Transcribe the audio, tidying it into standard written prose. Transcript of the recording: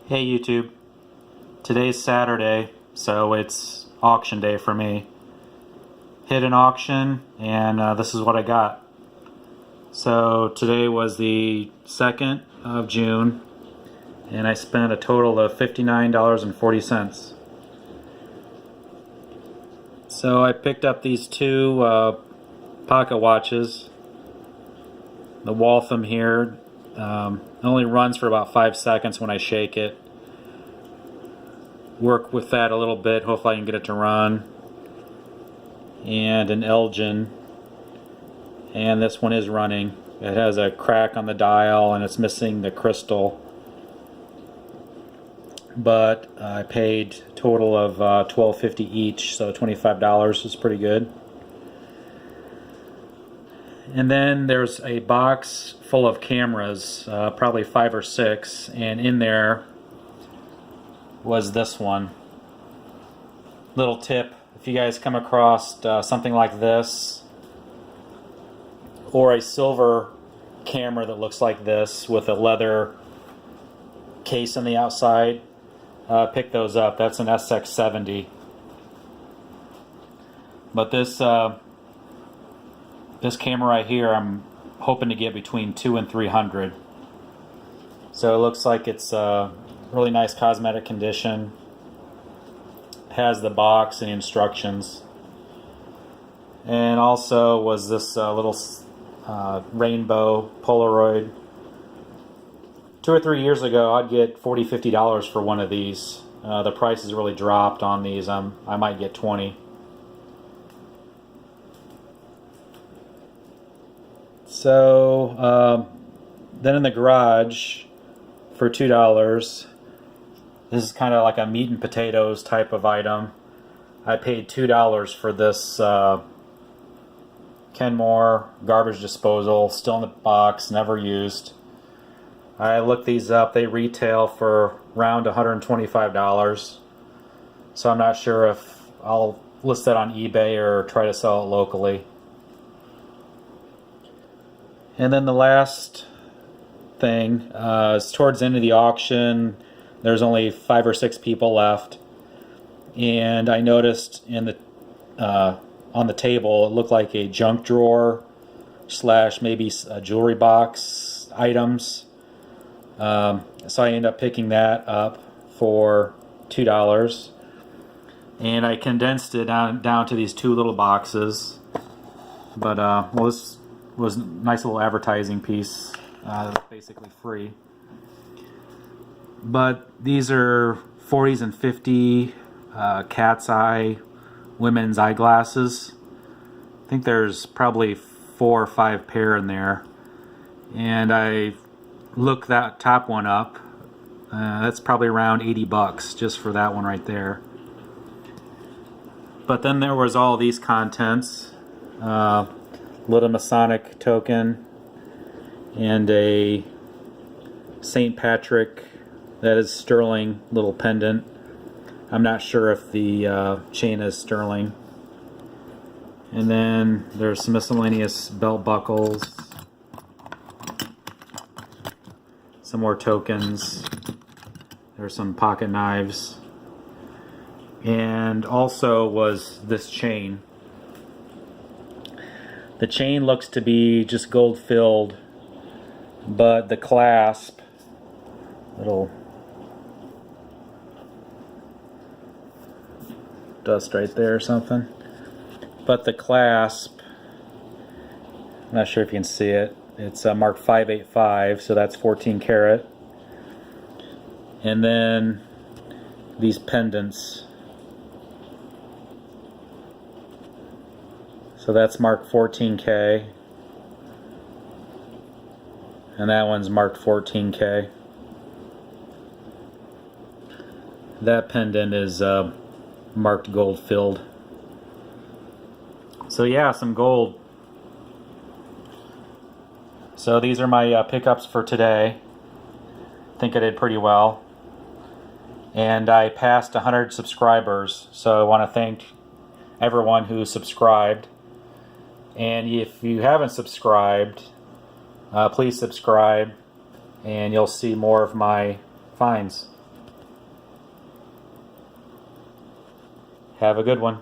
Hey YouTube, today's Saturday, so it's auction day for me. Hit an auction and this is what I got. So today was the 2nd of June and I spent a total of $59.40. So I picked up these two pocket watches. The Waltham here only runs for about 5 seconds when I shake it. Work with that a little bit, hopefully I can get it to run. And an Elgin, and this one is running. It has a crack on the dial and it's missing the crystal, but I paid a total of $12.50 each, so $25 is pretty good. And then there's a box full of cameras, probably 5 or 6, and in there was this one. Little tip, if you guys come across something like this, or a silver camera that looks like this with a leather case on the outside, pick those up. That's an SX70. But this camera right here, I'm hoping to get between $200 and $300. So it looks like it's really nice cosmetic condition. Has the box and instructions. And also was this little rainbow Polaroid. 2 or 3 years ago I'd get $40, $50 for one of these. The price has really dropped on these. I might get 20. So then in the garage for $2, this is kind of like a meat and potatoes type of item. I paid $2 for this Kenmore garbage disposal, still in the box, never used. I looked these up. They retail for around $125. So I'm not sure if I'll list that on eBay or try to sell it locally. And then the last thing is towards the end of the auction. There's only 5 or 6 people left, and I noticed in the on the table it looked like a junk drawer / maybe a jewelry box items. So I ended up picking that up for $2, and I condensed it down to these 2 little boxes. But well, this was a nice little advertising piece, basically free. But these are 40s and 50 cat's eye women's eyeglasses. I think there's probably 4 or 5 pair in there. And I looked that top one up. That's probably around $80 just for that one right there. But then there was all these contents. Little Masonic token and a St. Patrick, that is sterling, little pendant. I'm not sure if the chain is sterling. And then there's some miscellaneous belt buckles, some more tokens, there's some pocket knives, and also was this chain. The chain looks to be just gold filled, but the clasp, little dust right there or something, but the clasp, I'm not sure if you can see it, it's marked 585, so that's 14 karat. And then these pendants, so that's marked 14K, and that one's marked 14K. That pendant is marked gold filled. So yeah, some gold. So these are my pickups for today. I think I did pretty well. And I passed 100 subscribers, so I want to thank everyone who subscribed. And if you haven't subscribed, please subscribe and you'll see more of my finds. Have a good one.